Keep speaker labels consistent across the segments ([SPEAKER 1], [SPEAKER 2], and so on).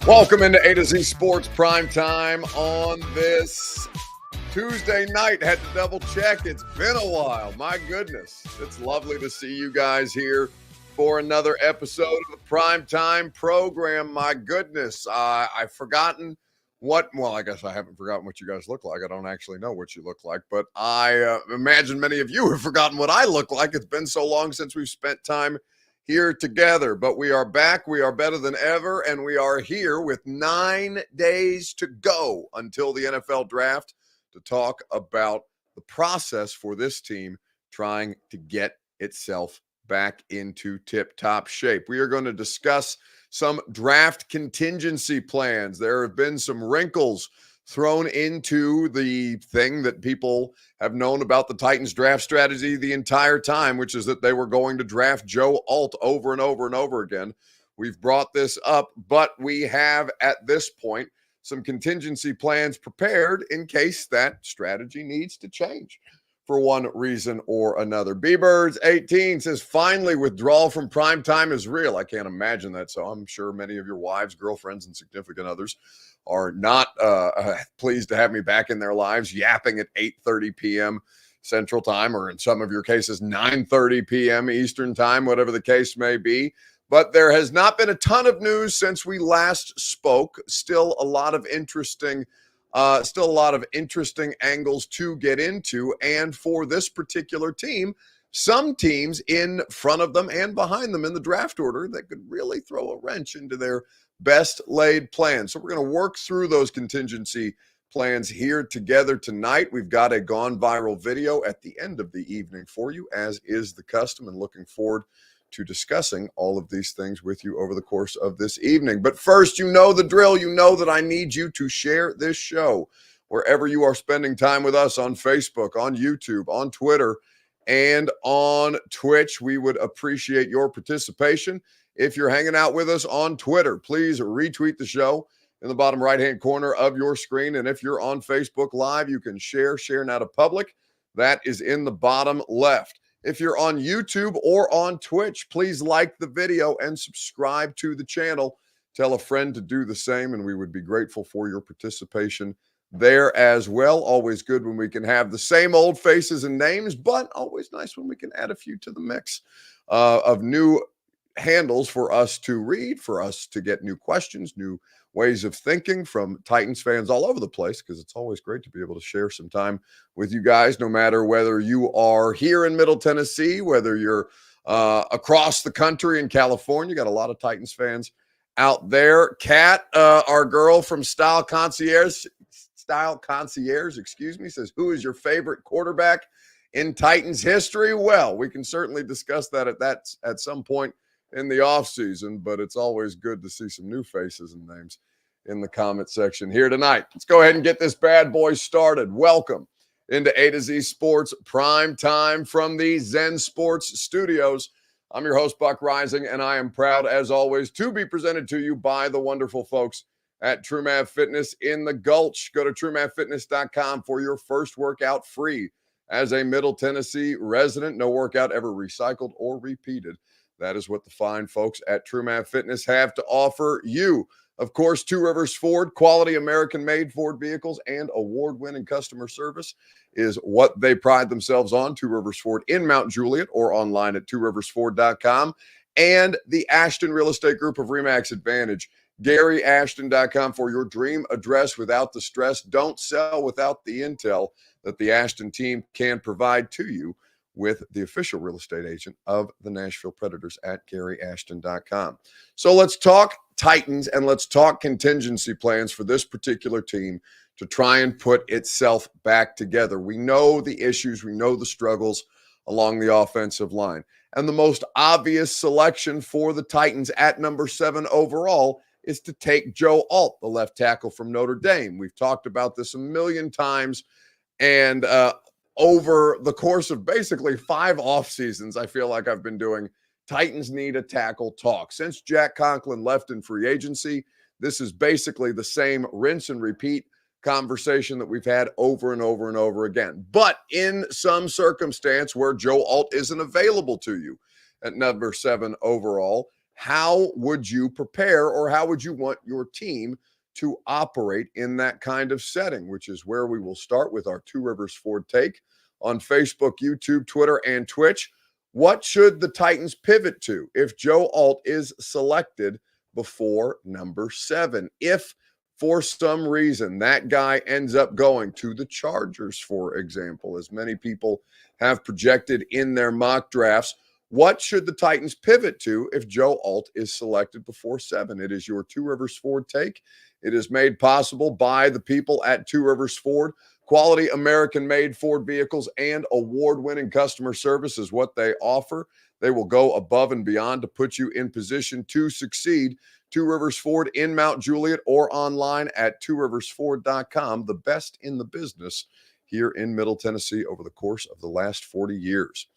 [SPEAKER 1] Welcome into A to Z Sports Prime Time on this Tuesday night. Had to double check. It's been a while. My goodness. It's lovely to see you guys here for another episode of the Prime Time program. My goodness. I've forgotten I guess I haven't forgotten what you guys look like. I don't actually know what you look like, but I imagine many of you have forgotten what I look like. It's been so long since we've spent time here together, but we are back. We are better than ever, and we are here with 9 days to go until the NFL draft to talk about the process for this team trying to get itself back into tip-top shape. We are going to discuss some draft contingency plans. There have been some wrinkles thrown into the thing that people have known about the Titans draft strategy the entire time, which is that they were going to draft Joe Alt over and over and over again. We've brought this up, but we have at this point some contingency plans prepared in case that strategy needs to change for one reason or another. B-Birds 18 says, finally, withdrawal from primetime is real. I can't imagine that. So I'm sure many of your wives, girlfriends, and significant others are not pleased to have me back in their lives, yapping at 8:30 p.m. Central Time, or in some of your cases, 9:30 p.m. Eastern Time, whatever the case may be. But there has not been a ton of news since we last spoke. Still a lot of interesting angles to get into. And for this particular team, some teams in front of them and behind them in the draft order that could really throw a wrench into their best laid plans. So we're going to work through those contingency plans here together tonight. We've got a gone viral video at the end of the evening for you, as is the custom, and looking forward to discussing all of these things with you over the course of this evening. But first, you know the drill. You know that I need you to share this show wherever you are spending time with us, on Facebook, on YouTube, on Twitter, and on Twitch. We would appreciate your participation. If you're hanging out with us on Twitter, please retweet the show in the bottom right-hand corner of your screen. And if you're on Facebook Live, you can share now to public. That is in the bottom left. If you're on YouTube or on Twitch, please like the video and subscribe to the channel. Tell a friend to do the same, and we would be grateful for your participation there as well. Always good when we can have the same old faces and names, but always nice when we can add a few to the mix of new handles for us to read, for us to get new questions, new ways of thinking from Titans fans all over the place, because it's always great to be able to share some time with you guys, no matter whether you are here in Middle Tennessee, whether you're across the country in California. Got a lot of Titans fans out there. Kat, our girl from Style Concierge, says, who is your favorite quarterback in Titans history? Well, we can certainly discuss that at some point in the offseason, but it's always good to see some new faces and names in the comment section here tonight. Let's go ahead and get this bad boy started. Welcome into A to Z Sports Prime Time from the Zen Sports Studios. I'm your host, Buck Rising, and I am proud, as always, to be presented to you by the wonderful folks at TrueMath Fitness in the Gulch. Go to TrueMathFitness.com for your first workout free. As a Middle Tennessee resident, no workout ever recycled or repeated. That is what the fine folks at TrueMath Fitness have to offer you. Of course, Two Rivers Ford, quality American-made Ford vehicles and award-winning customer service is what they pride themselves on. Two Rivers Ford in Mount Juliet, or online at tworiversford.com. And the Ashton Real Estate Group of RE/MAX Advantage. GaryAshton.com for your dream address without the stress. Don't sell without the intel that the Ashton team can provide to you with the official real estate agent of the Nashville Predators at GaryAshton.com. So let's talk Titans and let's talk contingency plans for this particular team to try and put itself back together. We know the issues, we know the struggles along the offensive line. And the most obvious selection for the Titans at number 7 overall is to take Joe Alt, the left tackle from Notre Dame. We've talked about this a million times, and over the course of basically 5 off seasons, I feel like I've been doing Titans need a tackle talk. Since Jack Conklin left in free agency, this is basically the same rinse and repeat conversation that we've had over and over and over again. But in some circumstance where Joe Alt isn't available to you at number 7 overall, how would you prepare, or how would you want your team to operate in that kind of setting, which is where we will start with our Two Rivers Ford take on Facebook, YouTube, Twitter, and Twitch. What should the Titans pivot to if Joe Alt is selected before number 7? If for some reason that guy ends up going to the Chargers, for example, as many people have projected in their mock drafts, what should the Titans pivot to if Joe Alt is selected before 7? It is your Two Rivers Ford take. It is made possible by the people at Two Rivers Ford. Quality American-made Ford vehicles and award-winning customer service is what they offer. They will go above and beyond to put you in position to succeed. Two Rivers Ford in Mount Juliet or online at tworiversford.com, the best in the business here in Middle Tennessee over the course of the last 40 years.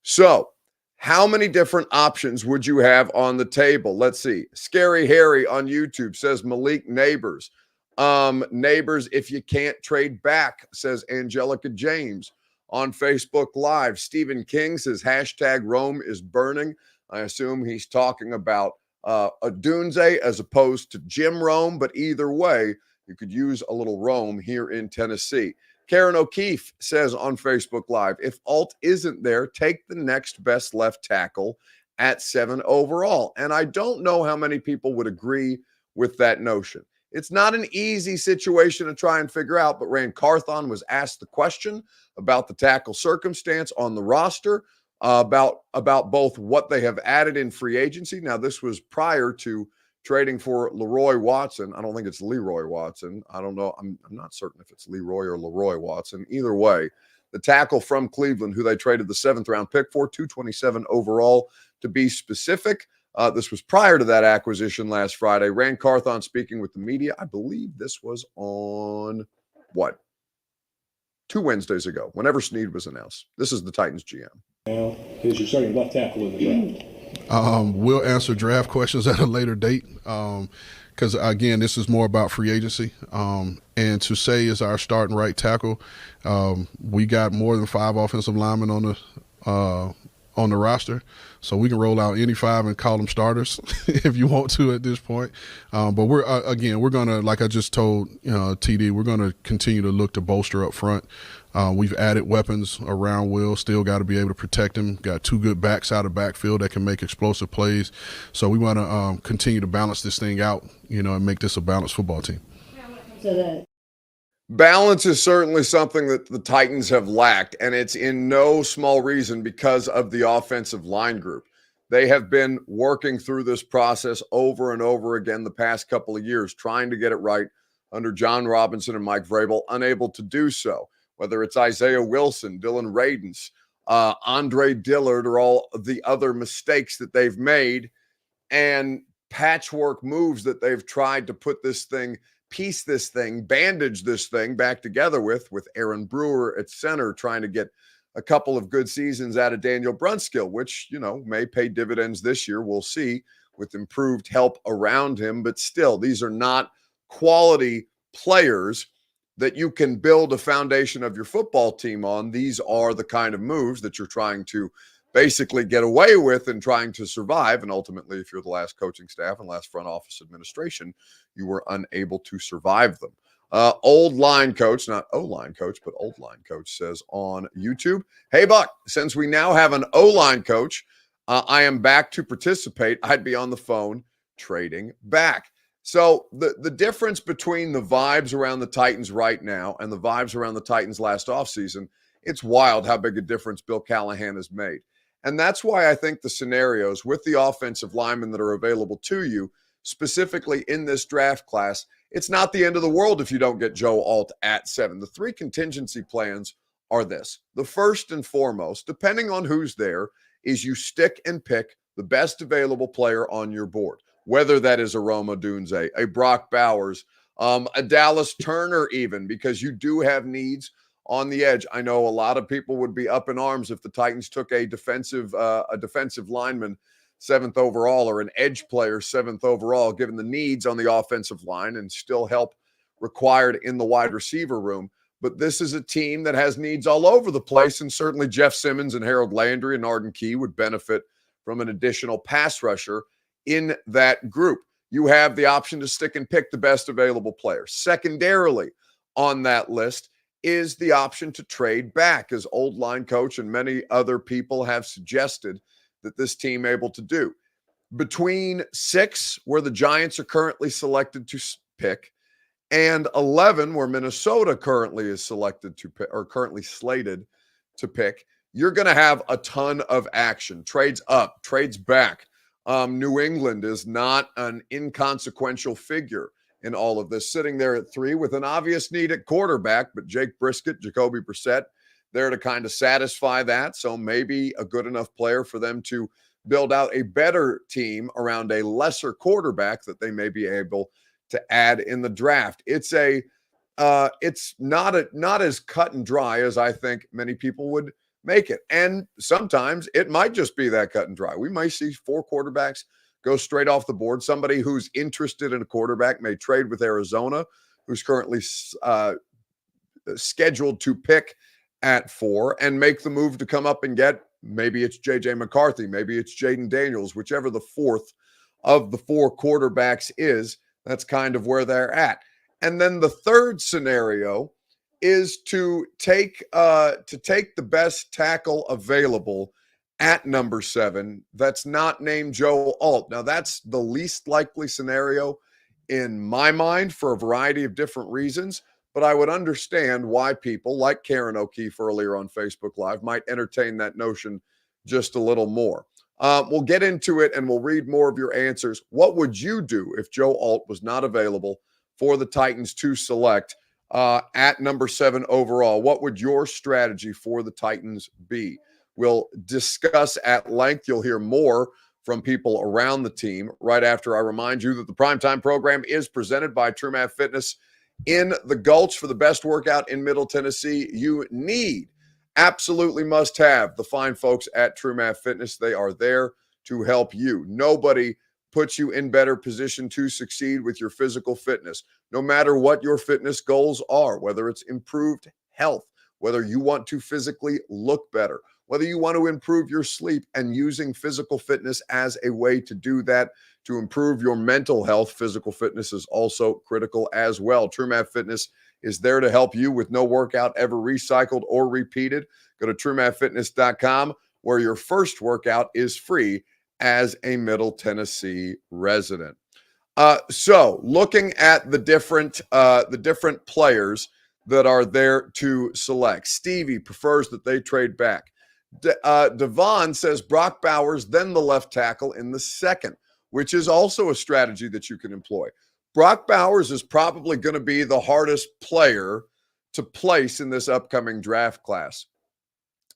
[SPEAKER 1] So, how many different options would you have on the table? Let's see. Scary Harry on YouTube says Malik Neighbors. Neighbors, if you can't trade back, says Angelica James on Facebook Live. Stephen King says hashtag Rome is burning. I assume he's talking about a Dunze as opposed to Jim Rome, but either way, you could use a little Rome here in Tennessee. Karen O'Keefe says on Facebook Live, if Alt isn't there, take the next best left tackle at 7 overall. And I don't know how many people would agree with that notion. It's not an easy situation to try and figure out, but Rand Carthon was asked the question about the tackle circumstance on the roster, about both what they have added in free agency. Now, this was prior to trading for Leroy Watson. I don't think it's Leroy Watson. I don't know. I'm not certain if it's Leroy or Leroy Watson. Either way, the tackle from Cleveland, who they traded the 7th round pick for, 227 overall to be specific. This was prior to that acquisition last Friday. Rand Carthon speaking with the media. I believe this was on, 2 Wednesdays ago, whenever Snead was announced. This is the Titans GM.
[SPEAKER 2] Now, here's your starting left tackle in the draft.
[SPEAKER 3] We'll answer draft questions at a later date because, again, this is more about free agency. And to say is our starting right tackle, we got more than 5 offensive linemen on the roster, so we can roll out any 5 and call them starters if you want to at this point. But we're going to, like I just told TD, we're going to continue to look to bolster up front. We've added weapons around Will, still got to be able to protect him. Got 2 good backs out of backfield that can make explosive plays. So we want to continue to balance this thing out, and make this a balanced football team.
[SPEAKER 1] Balance is certainly something that the Titans have lacked, and it's in no small reason because of the offensive line group. They have been working through this process over and over again the past couple of years, trying to get it right under John Robinson and Mike Vrabel, unable to do so. Whether it's Isaiah Wilson, Dylan Radens, Andre Dillard, or all of the other mistakes that they've made and patchwork moves that they've tried to put this thing, piece this thing, bandage this thing back together with Aaron Brewer at center, trying to get a couple of good seasons out of Daniel Brunskill, which, may pay dividends this year. We'll see with improved help around him. But still, these are not quality players that you can build a foundation of your football team on. These are the kind of moves that you're trying to basically get away with and trying to survive. And ultimately, if you're the last coaching staff and last front office administration, you were unable to survive them. Old line coach, not O-line coach, but old line coach says on YouTube, hey, Buck, since we now have an O-line coach, I am back to participate. I'd be on the phone trading back. So the difference between the vibes around the Titans right now and the vibes around the Titans last offseason, it's wild how big a difference Bill Callahan has made. And that's why I think the scenarios with the offensive linemen that are available to you, specifically in this draft class, it's not the end of the world if you don't get Joe Alt at 7. The 3 contingency plans are this. The first and foremost, depending on who's there, is you stick and pick the best available player on your board. Whether that is a Roma Dunze, a Brock Bowers, a Dallas Turner even, because you do have needs on the edge. I know a lot of people would be up in arms if the Titans took a defensive lineman 7th overall or an edge player 7th overall, given the needs on the offensive line and still help required in the wide receiver room. But this is a team that has needs all over the place, and certainly Jeff Simmons and Harold Landry and Arden Key would benefit from an additional pass rusher in that group. You have the option to stick and pick the best available player. Secondarily on that list is the option to trade back, as old line coach and many other people have suggested that this team able to do. Between 6, where the Giants are currently selected to pick, and 11, where Minnesota currently is selected to pick, or currently slated to pick, you're going to have a ton of action. Trades up, trades back. New England is not an inconsequential figure in all of this, sitting there at 3 with an obvious need at quarterback, but Jake Brisket, Jacoby Brissett, there to kind of satisfy that. So maybe a good enough player for them to build out a better team around a lesser quarterback that they may be able to add in the draft. It's not as cut and dry as I think many people would make it. And sometimes it might just be that cut and dry. We might see 4 quarterbacks go straight off the board. Somebody who's interested in a quarterback may trade with Arizona, who's currently scheduled to pick at 4, and make the move to come up and get, maybe it's J.J. McCarthy, maybe it's Jaden Daniels, whichever the 4th of the 4 quarterbacks is. That's kind of where they're at. And then the third scenario is to take the best tackle available at number 7 that's not named Joe Alt. Now, that's the least likely scenario in my mind for a variety of different reasons, but I would understand why people like Karen O'Keefe earlier on Facebook Live might entertain that notion just a little more. We'll get into it and we'll read more of your answers. What would you do if Joe Alt was not available for the Titans to select at number 7 overall? What would your strategy for the Titans be? We'll discuss at length. You'll hear more from people around the team right after I remind you that the Primetime program is presented by TrueMath Fitness in the Gulch. For the best workout in Middle Tennessee, you need, absolutely must have, the fine folks at TrueMath Fitness. They are there to help you. Nobody puts you in better position to succeed with your physical fitness, no matter what your fitness goals are, whether it's improved health, whether you want to physically look better, whether you want to improve your sleep, and using physical fitness as a way to do that, to improve your mental health. Physical fitness is also critical as well. TrueMath Fitness is there to help you with no workout ever recycled or repeated. Go to TrueMathFitness.com, where your first workout is free as a Middle Tennessee resident. So looking at the different players that are there to select, Stevie prefers that they trade back. Devon says Brock Bowers, then the left tackle in the 2nd, which is also a strategy that you can employ. Brock Bowers is probably going to be the hardest player to place in this upcoming draft class.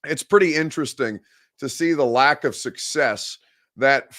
[SPEAKER 1] It's pretty interesting to see the lack of success that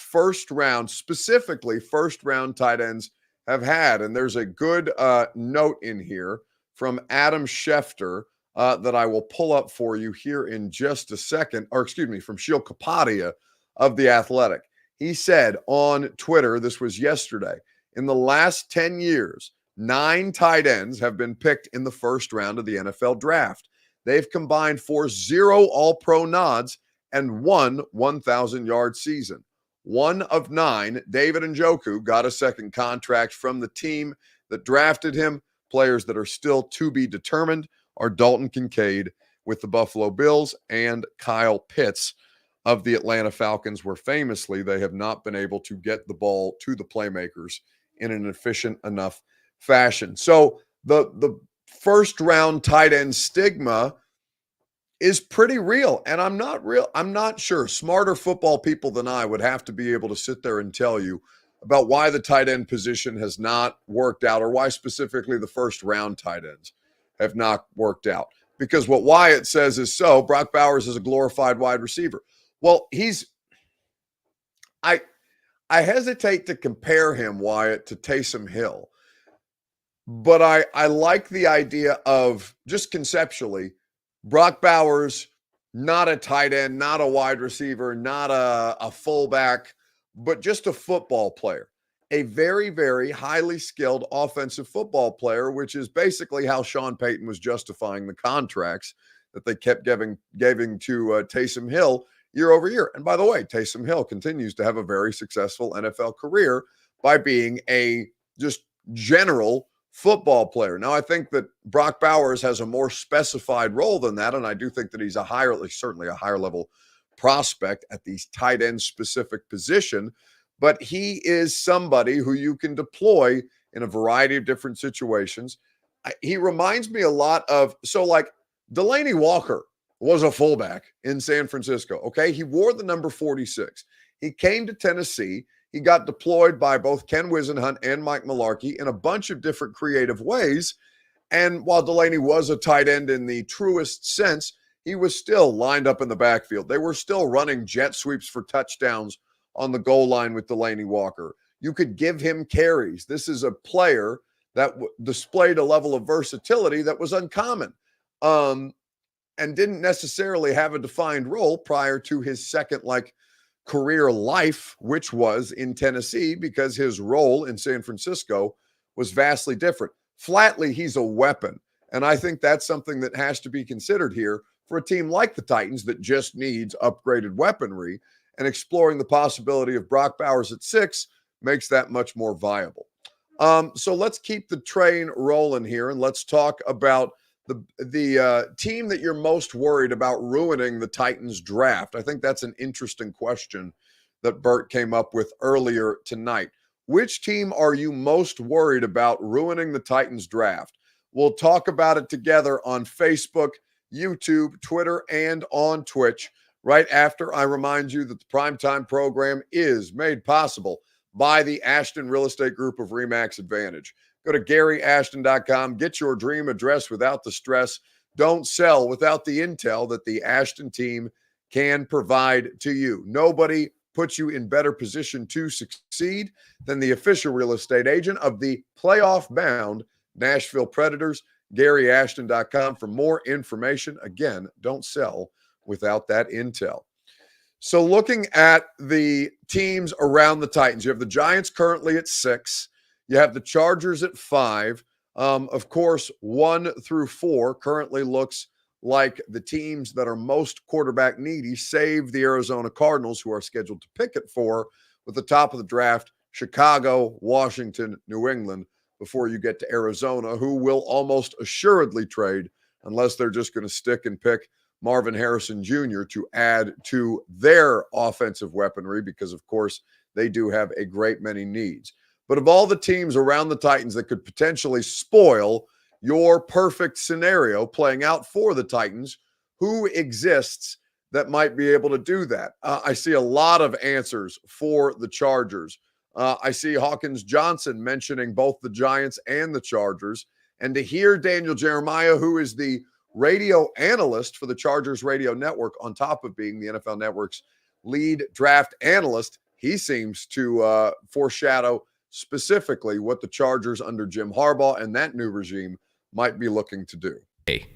[SPEAKER 1] specifically first round tight ends have had. And there's a good note in here from Adam Schefter that I will pull up for you here in just a second, or excuse me, from Sheil Kapadia of The Athletic. He said on Twitter, this was yesterday, in the last 10 years, 9 tight ends have been picked in the first round of the NFL draft. They've combined for 0 All-Pro nods and 1 1,000-yard season. 1 of 9, David Njoku, got a second contract from the team that drafted him. Players that are still to be determined are Dalton Kincaid with the Buffalo Bills and Kyle Pitts of the Atlanta Falcons, where famously they have not been able to get the ball to the playmakers in an efficient enough fashion. So the first round tight end stigma is pretty real. And I'm not sure smarter football people than I would have to be able to sit there and tell you about why the tight end position has not worked out, or why specifically the first round tight ends have not worked out. Because what Wyatt says is Brock Bowers is a glorified wide receiver. Well, I hesitate to compare him, Wyatt, to Taysom Hill. But I like the idea of, just conceptually, Brock Bowers, not a tight end, not a wide receiver, not a fullback, but just a football player. A very, very highly skilled offensive football player, which is basically how Sean Payton was justifying the contracts that they kept giving to Taysom Hill year over year. And by the way, Taysom Hill continues to have a very successful NFL career by being a just general football player. Now, I think that Brock Bowers has a more specified role than that, and I do think that he's certainly a higher level prospect at the tight end specific position, but he is somebody who you can deploy in a variety of different situations. He reminds me a lot of, Delaney Walker was a fullback in San Francisco, okay? He wore the number 46. He came to Tennessee. He got deployed by both Ken Wisenhunt and Mike Mularkey in a bunch of different creative ways. And while Delaney was a tight end in the truest sense, he was still lined up in the backfield. They were still running jet sweeps for touchdowns on the goal line with Delaney Walker. You could give him carries. This is a player that displayed a level of versatility that was uncommon. And didn't necessarily have a defined role prior to his second career life, which was in Tennessee, because his role in San Francisco was vastly different. Flatly, he's a weapon. And I think that's something that has to be considered here for a team like the Titans that just needs upgraded weaponry, and exploring the possibility of Brock Bowers at 6 makes that much more viable. So let's keep the train rolling here, and let's talk about the team that you're most worried about ruining the Titans draft. I think that's an interesting question that Bert came up with earlier tonight. Which team are you most worried about ruining the Titans draft? We'll talk about it together on Facebook, YouTube, Twitter, and on Twitch right after I remind you that the Primetime program is made possible by the Ashton Real Estate Group of RE/MAX Advantage. Go to GaryAshton.com. Get your dream address without the stress. Don't sell without the intel that the Ashton team can provide to you. Nobody puts you in better position to succeed than the official real estate agent of the playoff-bound Nashville Predators. GaryAshton.com for more information. Again, don't sell without that intel. So looking at the teams around the Titans, you have the Giants currently at 6. You have the Chargers at 5. Of course, 1 through 4 currently looks like the teams that are most quarterback needy, save the Arizona Cardinals, who are scheduled to pick at 4, with the top of the draft, Chicago, Washington, New England, before you get to Arizona, who will almost assuredly trade unless they're just going to stick and pick Marvin Harrison Jr. to add to their offensive weaponry, because, of course, they do have a great many needs. But of all the teams around the Titans that could potentially spoil your perfect scenario playing out for the Titans, who exists that might be able to do that? I see a lot of answers for the Chargers. I see Hawkins Johnson mentioning both the Giants and the Chargers. And to hear Daniel Jeremiah, who is the radio analyst for the Chargers radio network, on top of being the NFL Network's lead draft analyst, he seems to foreshadow specifically what the Chargers under Jim Harbaugh and that new regime might be looking to do.
[SPEAKER 4] Hey,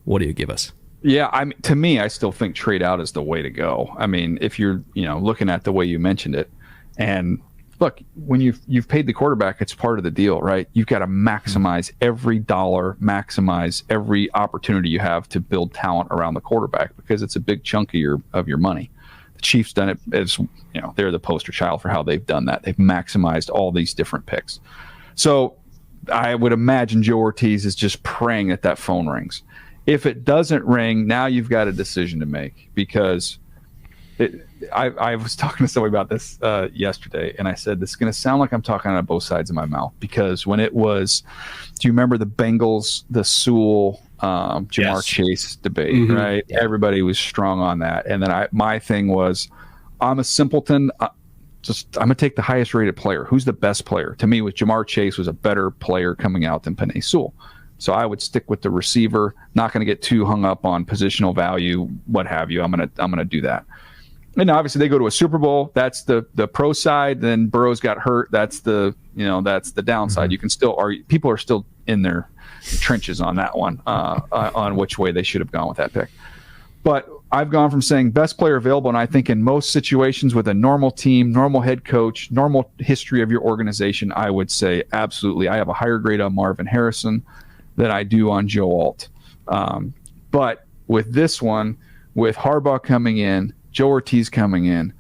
[SPEAKER 4] what do you give us?
[SPEAKER 5] Yeah, to me, I still think trade out is the way to go. I mean, if you're, looking at the way you mentioned it, and look, when you've paid the quarterback, it's part of the deal, right? You've got to maximize every dollar, maximize every opportunity you have to build talent around the quarterback, because it's a big chunk of your money. The Chiefs done it as, they're the poster child for how they've done that. They've maximized all these different picks. So I would imagine Joe Ortiz is just praying that phone rings. If it doesn't ring, now you've got a decision to make, because I was talking to somebody about this yesterday, and I said, this is going to sound like I'm talking out of both sides of my mouth, because when it was, do you remember the Bengals, the Sewell, Jamar Chase debate, right? Yeah. Everybody was strong on that. And then my thing was, I'm a simpleton. I'm going to take the highest rated player. Who's the best player? To me, with Jamar Chase was a better player coming out than Penei Sewell. So I would stick with the receiver, not going to get too hung up on positional value, what have you. I'm going to do that. And obviously they go to a Super Bowl. That's the pro side. Then Burrows got hurt. That's the downside. You can still argue. People are still in their trenches on that one, on which way they should have gone with that pick. But I've gone from saying best player available, and I think in most situations with a normal team, normal head coach, normal history of your organization, I would say absolutely. I have a higher grade on Marvin Harrison than I do on Joe Alt. But with this one, with Harbaugh coming in, Joe Ortiz coming in,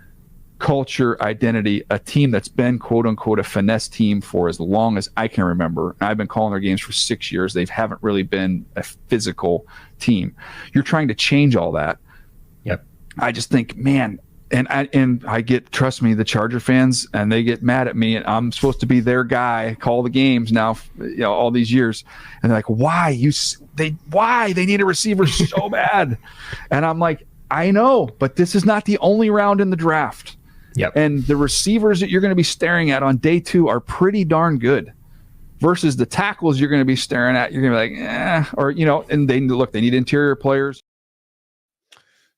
[SPEAKER 5] culture, identity, a team that's been quote unquote a finesse team for as long as I can remember. I've been calling their games for 6 years. They haven't really been a physical team. You're trying to change all that.
[SPEAKER 6] Yep.
[SPEAKER 5] I just think, man, and I get, trust me, the Charger fans, and they get mad at me, and I'm supposed to be their guy, call the games now, all these years, and they're like, why they need a receiver so bad, and I'm like, I know, but this is not the only round in the draft.
[SPEAKER 6] Yep.
[SPEAKER 5] And the receivers that you're going to be staring at on day 2 are pretty darn good, versus the tackles you're going to be staring at. You're going to be like, or and they need interior players.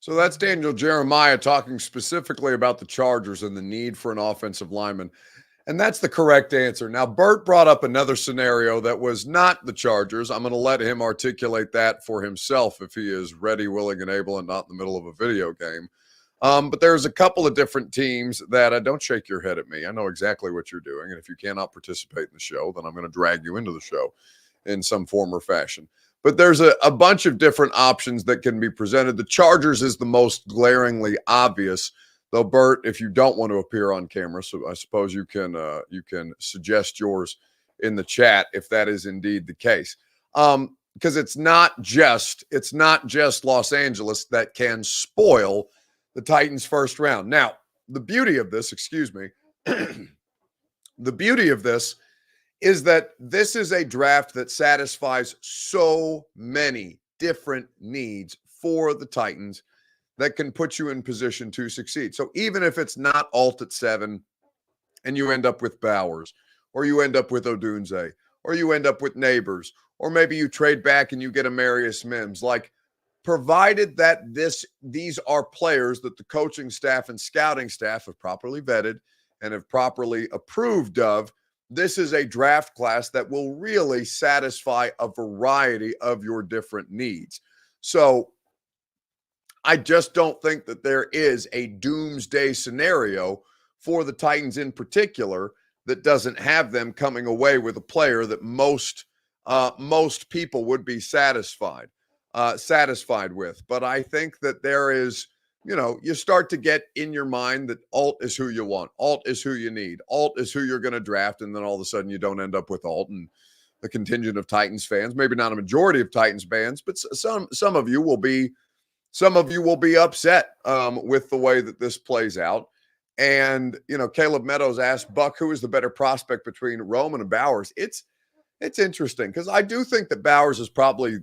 [SPEAKER 1] So that's Daniel Jeremiah talking specifically about the Chargers and the need for an offensive lineman. And that's the correct answer. Now, Bert brought up another scenario that was not the Chargers. I'm going to let him articulate that for himself if he is ready, willing, and able and not in the middle of a video game. But there's a couple of different teams that don't shake your head at me. I know exactly what you're doing. And if you cannot participate in the show, then I'm going to drag you into the show in some form or fashion. But there's a bunch of different options that can be presented. The Chargers is the most glaringly obvious, though, Bert, if you don't want to appear on camera, so I suppose you can suggest yours in the chat if that is indeed the case. Because it's not just Los Angeles that can spoil the Titans' first round. Now, the beauty of this, the beauty of this is that this is a draft that satisfies so many different needs for the Titans that can put you in position to succeed. So even if it's not Alt at 7 and you end up with Bowers, or you end up with Odunze, or you end up with Neighbors, or maybe you trade back and you get a Marius Mims, like, provided that these are players that the coaching staff and scouting staff have properly vetted and have properly approved of, this is a draft class that will really satisfy a variety of your different needs. So I just don't think that there is a doomsday scenario for the Titans in particular that doesn't have them coming away with a player that most people would be satisfied with. But I think that there is, you start to get in your mind that Alt is who you want. Alt is who you need. Alt is who you're going to draft. And then all of a sudden you don't end up with Alt, and the contingent of Titans fans, maybe not a majority of Titans fans, but some of you will be upset with the way that this plays out. And, Caleb Meadows asked, Buck, who is the better prospect between Roman and Bowers? It's interesting because I do think that Bowers is probably,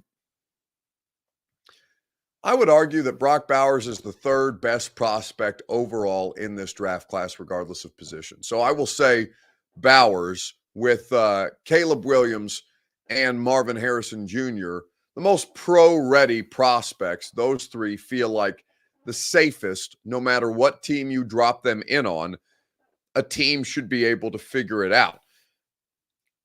[SPEAKER 1] I would argue that Brock Bowers is the third best prospect overall in this draft class, regardless of position. So I will say Bowers with Caleb Williams and Marvin Harrison Jr., the most pro-ready prospects. Those three feel like the safest, no matter what team you drop them in on, a team should be able to figure it out.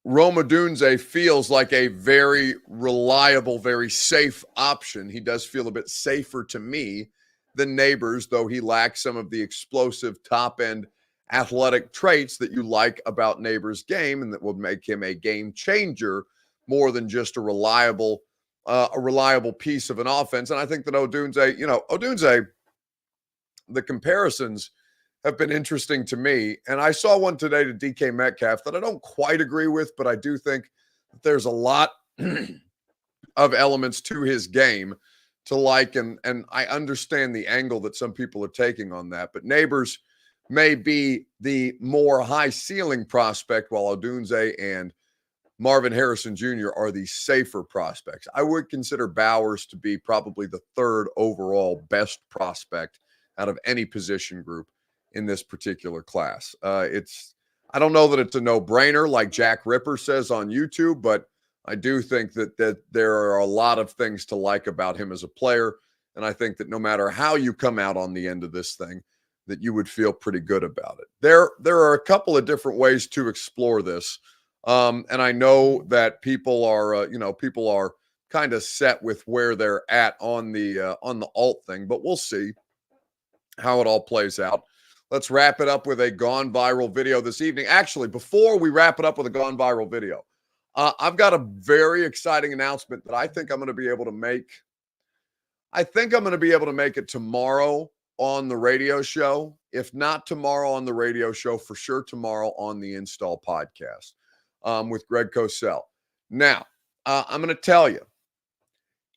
[SPEAKER 1] Rome Odunze feels like a very reliable, very safe option. He does feel a bit safer to me than Neighbors, though he lacks some of the explosive top-end athletic traits that you like about Neighbors' game and that will make him a game changer more than just a reliable piece of an offense. And I think that Odunze, the comparisons have been interesting to me. And I saw one today to DK Metcalf that I don't quite agree with, but I do think that there's a lot of elements to his game to like. And I understand the angle that some people are taking on that. But Neighbors may be the more high ceiling prospect, while Odunze and Marvin Harrison Jr. are the safer prospects. I would consider Bowers to be probably the third overall best prospect out of any position group in this particular class. I don't know that it's a no-brainer like Jack Ripper says on YouTube, but I do think that there are a lot of things to like about him as a player. And I think that no matter how you come out on the end of this thing, that you would feel pretty good about it. There are a couple of different ways to explore this. And I know that people are kind of set with where they're at on the alt thing, but we'll see how it all plays out. Let's wrap it up with a gone viral video this evening. Actually, before we wrap it up with a gone viral video, I've got a very exciting announcement that I think I'm going to be able to make. I think I'm going to be able to make it tomorrow on the radio show. If not tomorrow on the radio show, for sure tomorrow on the Install podcast with Greg Cosell. Now, I'm going to tell you,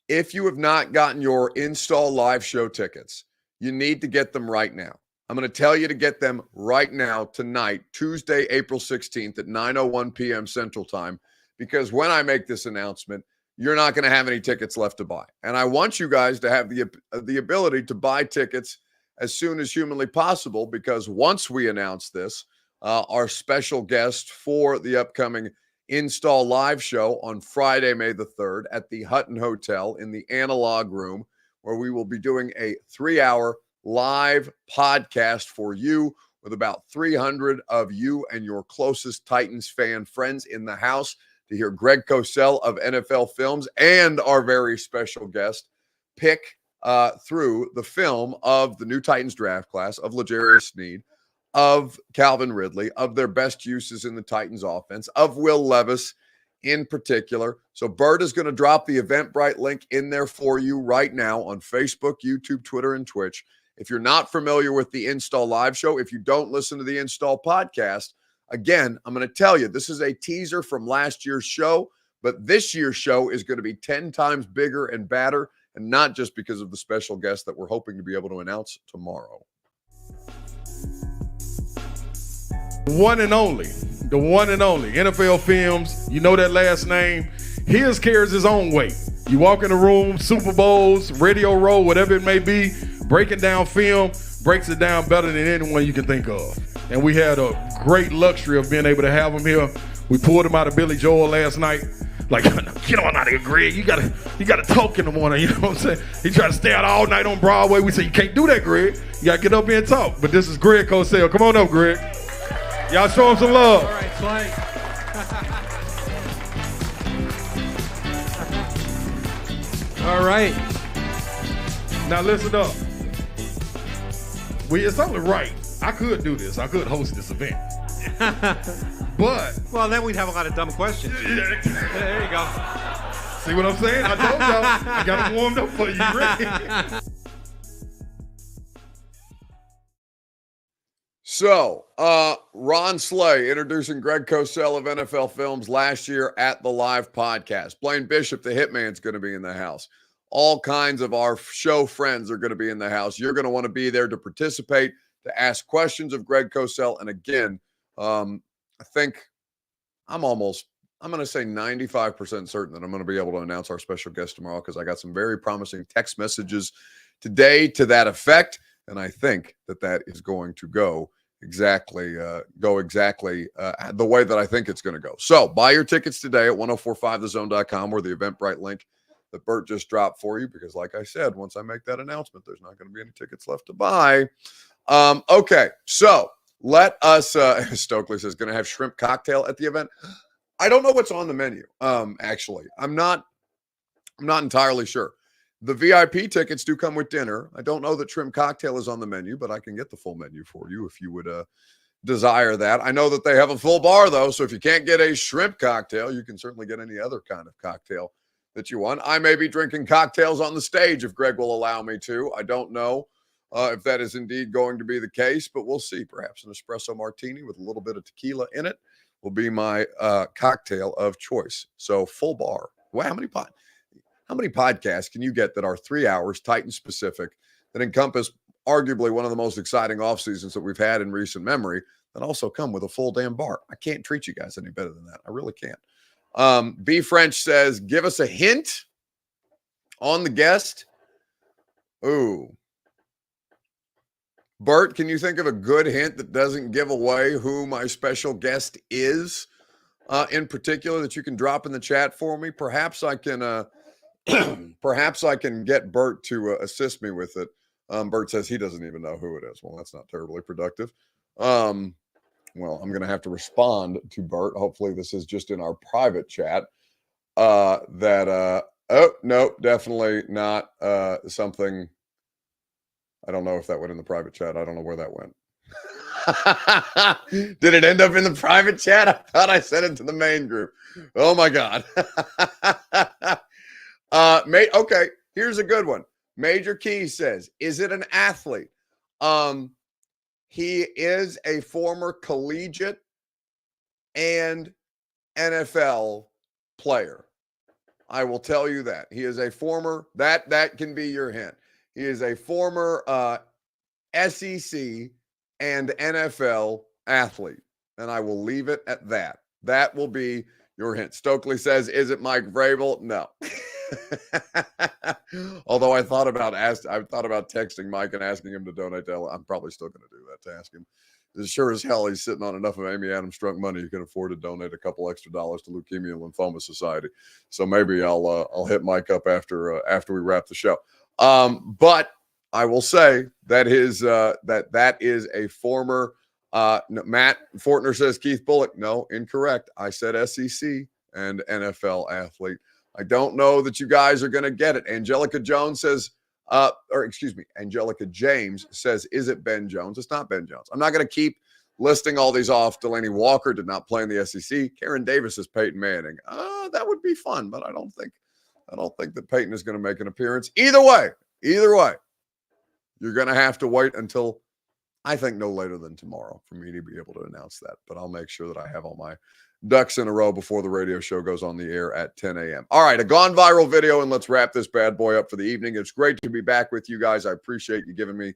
[SPEAKER 1] if you have not gotten your Install live show tickets, you need to get them right now. I'm going to tell you to get them right now tonight, Tuesday, April 16th at 9:01 p.m. Central Time, because when I make this announcement, you're not going to have any tickets left to buy. And I want you guys to have the ability to buy tickets as soon as humanly possible, because once we announce this, our special guest for the upcoming Install live show on Friday, May the 3rd at the Hutton Hotel in the Analog Room, where we will be doing a 3-hour live podcast for you with about 300 of you and your closest Titans fan friends in the house to hear Greg Cosell of NFL Films and our very special guest pick through the film of the new Titans draft class, of L'Jarius Sneed, of Calvin Ridley, of their best uses in the Titans offense, of Will Levis in particular. So Bert is going to drop the Eventbrite link in there for you right now on Facebook, YouTube, Twitter, and Twitch. If you're not familiar with the Install live show, if you don't listen to the Install podcast, again, I'm going to tell you, this is a teaser from last year's show, but this year's show is going to be 10 times bigger and badder, and not just because of the special guest that we're hoping to be able to announce tomorrow.
[SPEAKER 6] The one and only NFL Films. You know that last name. His carries his own weight. You walk in the room, Super Bowls, Radio Row, whatever it may be, breaking down film, breaks it down better than anyone you can think of. And we had a great luxury of being able to have him here. We pulled him out of Billy Joel last night. Like, get on out of here, Greg. You gotta talk in the morning, you know what I'm saying? He tried to stay out all night on Broadway. We said, you can't do that, Greg. You gotta get up here and talk. But this is Greg Cosell. Come on up, Greg. Y'all show him some love.
[SPEAKER 7] All right, Slay. All right.
[SPEAKER 6] Now listen up. It's only right. I could do this. I could host this event. But
[SPEAKER 7] Well, then we'd have a lot of dumb questions. There you go.
[SPEAKER 6] see what I'm saying? I told y'all. I got it warmed up for you. Ready?
[SPEAKER 1] So, Ron Slay introducing Greg Cosell of NFL Films last year at the live podcast. Blaine Bishop, the Hitman's going to be in the house. All kinds of our show friends are going to be in the house. You're going to want to be there to participate, to ask questions of Greg Cosell. And again, I think I'm going to say 95% certain that I'm going to be able to announce our special guest tomorrow, because I got some very promising text messages today to that effect. And I think that is going to go exactly the way that I think it's going to go. So buy your tickets today at 1045thezone.com, or the Eventbrite link that Bert just dropped for you, because like I said, once I make that announcement, there's not going to be any tickets left to buy. Okay, so let us, Stokely says, going to have shrimp cocktail at the event. I don't know what's on the menu. Actually, I'm not entirely sure. The VIP tickets do come with dinner. I don't know that shrimp cocktail is on the menu, but I can get the full menu for you if you would desire that. I know that they have a full bar, though, so if you can't get a shrimp cocktail, you can certainly get any other kind of cocktail that you want. I may be drinking cocktails on the stage if Greg will allow me to. I don't know if that is indeed going to be the case, but we'll see. Perhaps an espresso martini with a little bit of tequila in it will be my cocktail of choice. So full bar. Wow, how many podcasts can you get that are 3 hours, Titan specific, that encompass arguably one of the most exciting off seasons that we've had in recent memory, that also come with a full damn bar? I can't treat you guys any better than that. I really can't. B French says, give us a hint on the guest. Ooh. Bert, can you think of a good hint that doesn't give away who my special guest is in particular, that you can drop in the chat for me? Perhaps I can get Bert to assist me with it. Bert says he doesn't even know who it is. Well, that's not terribly productive. Well, I'm going to have to respond to Bert. Hopefully this is just in our private chat. Oh, no, definitely not something. I don't know if that went in the private chat. I don't know where that went. Did it end up in the private chat? I thought I sent it to the main group. Oh my God. Okay, here's a good one. Major Key says, is it an athlete? He is a former collegiate and NFL player. I will tell you that. He is a former, that can be your hint. He is a former SEC and NFL athlete. And I will leave it at that. That will be your hint. Stokely says, is it Mike Vrabel? No. Although I thought about texting Mike and asking him to donate to I'm probably still going to do that, to ask him. As sure as hell he's sitting on enough of Amy Adams Strunk money he can afford to donate a couple extra dollars to Leukemia and Lymphoma Society. So maybe I'll hit Mike up after we wrap the show. But I will say that that is a former Matt Fortner says Keith Bullock. No, incorrect. I said SEC and NFL athlete. I don't know that you guys are going to get it. Angelica James says, is it Ben Jones? It's not Ben Jones. I'm not going to keep listing all these off. Delaney Walker did not play in the SEC. Karen Davis is Peyton Manning. That would be fun, but I don't think that Peyton is going to make an appearance. Either way, you're going to have to wait until, I think, no later than tomorrow for me to be able to announce that. But I'll make sure that I have all my ducks in a row before the radio show goes on the air at 10 a.m. All right, a gone viral video, and let's wrap this bad boy up for the evening. It's great to be back with you guys. I appreciate you giving me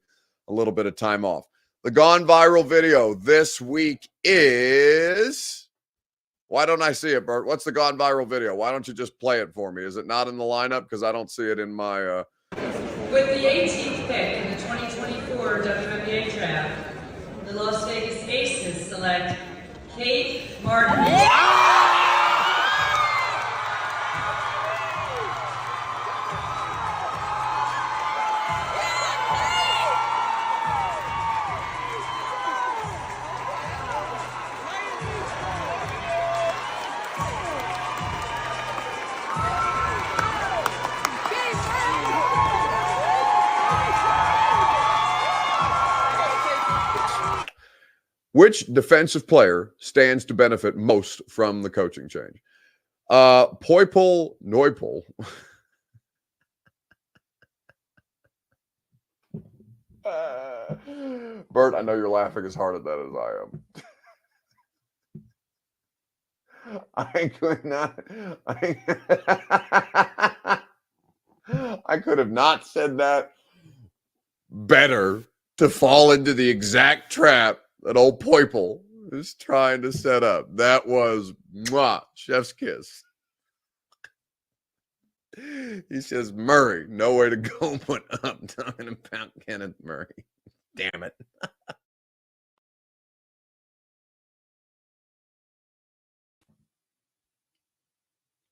[SPEAKER 1] a little bit of time off. The gone viral video this week is... Why don't I see it, Bert? What's the gone viral video? Why don't you just play it for me? Is it not in the lineup? Because I don't see it in my...
[SPEAKER 8] With the 18th pick in the 2024 WNBA Draft, the Las Vegas Aces select Kate Martin.
[SPEAKER 1] Which defensive player stands to benefit most from the coaching change? Poipol Neupel. Bert, I know you're laughing as hard at that as I am. I could not. I could have not said that better to fall into the exact trap that old Poipol is trying to set up. That was chef's kiss. He says, Murray, no way to go but up. Talking about Kenneth Murray. Damn it.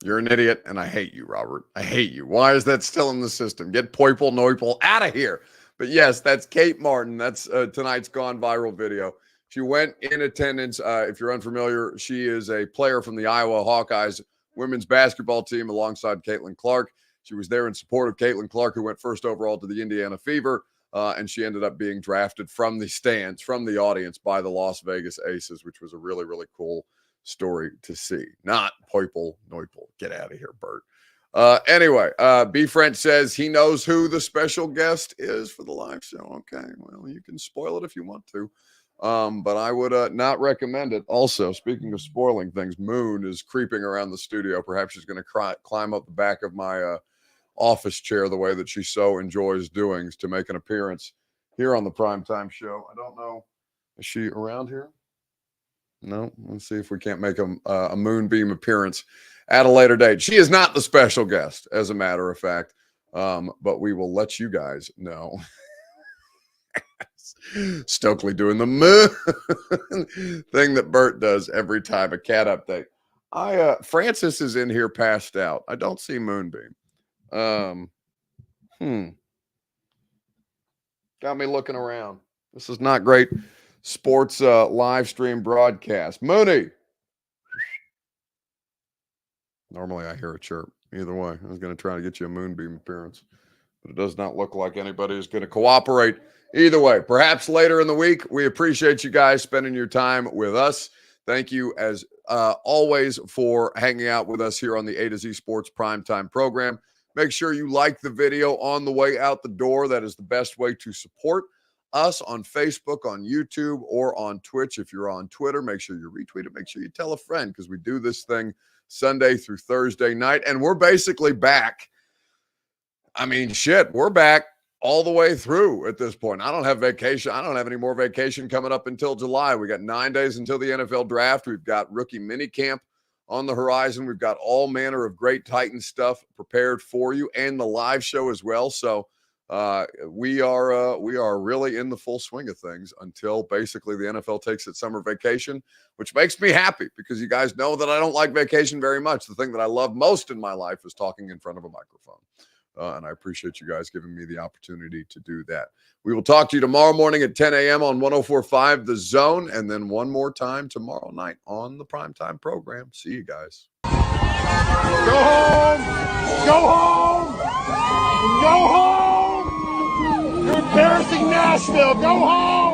[SPEAKER 1] You're an idiot, and I hate you, Robert. I hate you. Why is that still in the system? Get Poipol Neupel out of here. But yes, that's Kate Martin. That's tonight's gone viral video. She went in attendance. If you're unfamiliar, she is a player from the Iowa Hawkeyes women's basketball team alongside Caitlin Clark. She was there in support of Caitlin Clark, who went first overall to the Indiana Fever, and she ended up being drafted from the stands, from the audience, by the Las Vegas Aces, which was a really, really cool story to see. Not Poipol Neupel. Get out of here, Bert. Anyway, B. French says he knows who the special guest is for the live show. Okay, well, you can spoil it if you want to. But I would not recommend it. Also, speaking of spoiling things, Moon is creeping around the studio. Perhaps she's going to climb up the back of my office chair the way that she so enjoys doing, to make an appearance here on the Primetime Show. I don't know. Is she around here? No. Let's see if we can't make a Moonbeam appearance at a later date. She is not the special guest, as a matter of fact. But we will let you guys know. Stokely doing the moon thing that Bert does every time a cat update. Francis is in here passed out. I don't see Moonbeam. Got me looking around. This is not great sports live stream broadcast. Mooney. Normally I hear a chirp. Either way, I was going to try to get you a Moonbeam appearance, but it does not look like anybody is going to cooperate. Either way, perhaps later in the week. We appreciate you guys spending your time with us. Thank you, as always, for hanging out with us here on the A to Z Sports Primetime program. Make sure you like the video on the way out the door. That is the best way to support us on Facebook, on YouTube, or on Twitch. If you're on Twitter, make sure you retweet it. Make sure you tell a friend, because we do this thing Sunday through Thursday night. And we're basically back. I mean, shit, we're back all the way through at this point. I don't have vacation. I don't have any more vacation coming up until July. We got 9 days until the NFL draft. We've got rookie mini camp on the horizon. We've got all manner of great Titans stuff prepared for you, and the live show as well. So we are really in the full swing of things until basically the NFL takes its summer vacation, which makes me happy, because you guys know that I don't like vacation very much. The thing that I love most in my life is talking in front of a microphone. And I appreciate you guys giving me the opportunity to do that. We will talk to you tomorrow morning at 10 a.m. on 104.5 The Zone, and then one more time tomorrow night on the Primetime program. See you guys.
[SPEAKER 9] Go home! Go home! Go home! You're embarrassing Nashville! Go home!